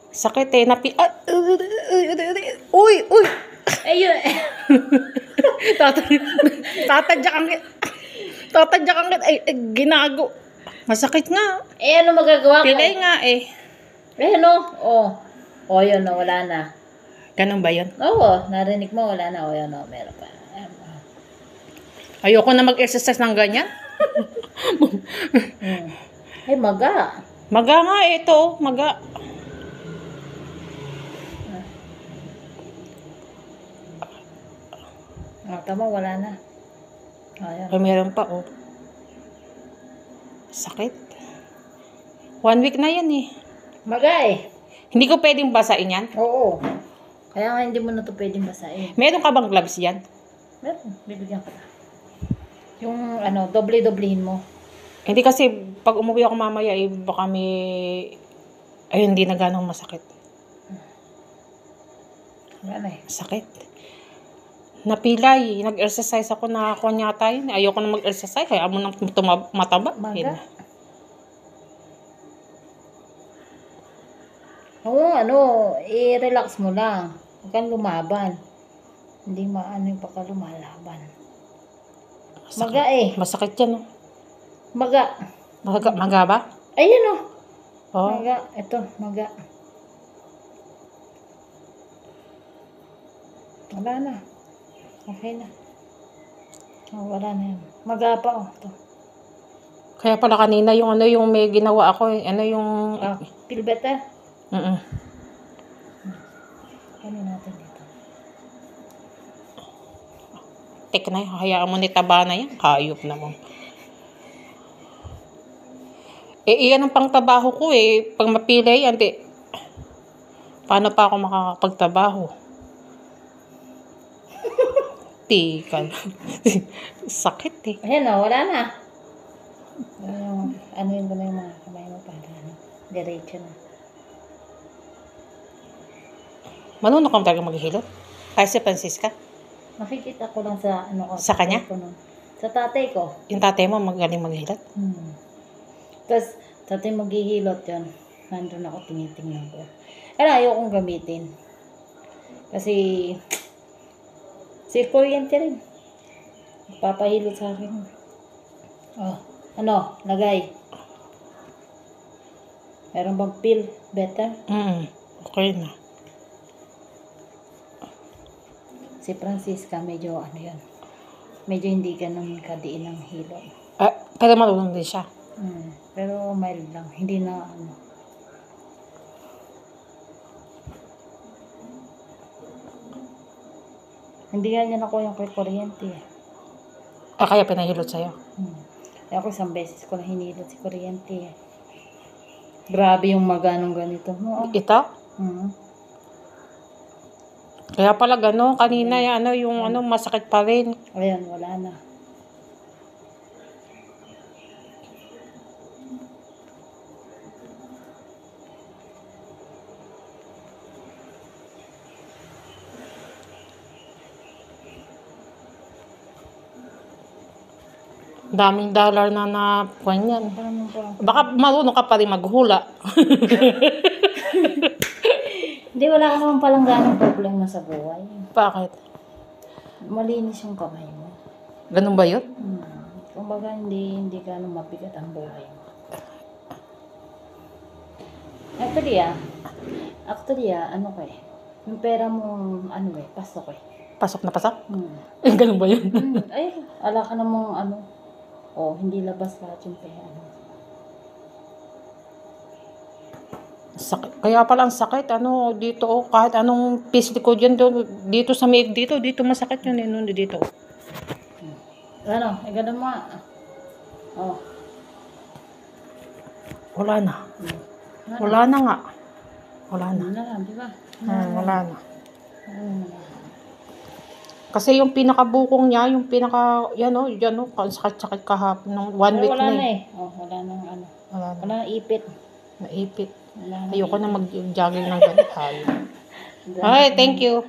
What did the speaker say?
Sakit eh. Uy! Uy! Ayun. Tatadyakan kita. Tatadyakan kita. Ay, ginago. Masakit nga. Eh, ano magagawa ko? Pilay nga eh. Eh, ano? Oh. Oh, yun, no, wala na. Ganun ba yun? Oo, narinig mo, wala na. Oh, yun, no, meron pa. Ayoko na mag-exercise ng ganyan. Ay, maga. Maga nga ito. Maga. Tama, wala na. Ayan. Ay, meron pa oh. Sakit. 1 week na yan eh. Maga eh. Hindi ko pwedeng basain yan. Oo. Kaya nga hindi mo na ito pwedeng basahin. Meron ka bang gloves yan? Meron, bibigyan ka na. Yung ano, doble-doblehin mo. Hindi kasi pag umuwi ako mamaya eh, baka may... Ay, hindi na ganong masakit. Wala eh. Sakit. Napilay. Nag-exercise ako na ako yata yun. Ayoko na mag-exercise. Kaya mo nang mataba. Maga. Oo, ano, i-relax mo lang. Huwag kang lumaban. Hindi maano yung baka lumalaban. Maga eh. Masakit yan oh. Maga. Maga ba? Ayun oh. Oh. Maga. Ito, maga. Wala na. Okay na. Oh, wala na yan. Maga pa oh. Ito. Kaya pala kanina yung ano yung may ginawa ako eh. Ano yung... Feel better? Mm-mm. Ano natin dito? Tek na yun. Hayaan mo ni taba na yan. Hayop naman. Eh, iyan ang pangtabaho ko eh. Pag mapilay yan, paano pa ako makakapagtabaho? Tikal. Sakit eh. Ayan o, wala na. Ano yun ko na yung mga kamay mo para ano? Diretso na. Manunok ka talaga maghihilot? Kaya si Francisca? Nakikita ko lang sa ano ko. Sa kanya? Ko, no? Sa tatay ko. Yung tatay mo magaling maghilot? Tapos, tatay maghihilot yun. Nandun ako tinitingnan ko. Kaya ayokong gamitin. Kasi, si kuryente rin. Papahilot sa akin. Oh, ano, lagay. Meron bang feel better? Okay na. Si Francisca, medyo ano yun. Medyo hindi ganun kadiin ang hilo. Pero marunong din siya. Pero mild lang. Hindi na ano. Hindi nga niya nakuha yung kay kuryente. Kaya pinahilot sa'yo? Kaya ako isang beses ko na hinilot si kuryente. Grabe yung maganong ganito. Ito? Kaya pala gano'n, kanina yung masakit pa rin. Ayan, wala na. Daming dollar na yan. Baka marunong ka pa rin maghula. Hindi, wala ka naman palang ganong problema sa buhay. Bakit? Malinis yung kamay mo. Ganun ba yun? Kumbaga, hindi ganong mabigat ang buhay mo. Actually, ano ko eh. Yung pera mo, pasok eh. Pasok na pasok? Ganun ba yun? Ay, ala ka namang hindi labas lahat yung pera. Sakit. Kaya pala ang sakit, dito, kahit anong pisti ko dyan, dito sa meeg dito masakit yun, dito. Ganun mo. Wala na. Wala na nga. Wala na. Di ba? Wala na. Kasi yung pinakabukong niya, yung ang sakit-sakit kahapon, ng 1 week na eh. Wala na eh. Wala nang Wala na. Wala nang ipit. Naipit. Wala na. Ayoko na mag-jogging ng ganito. Okay, thank you.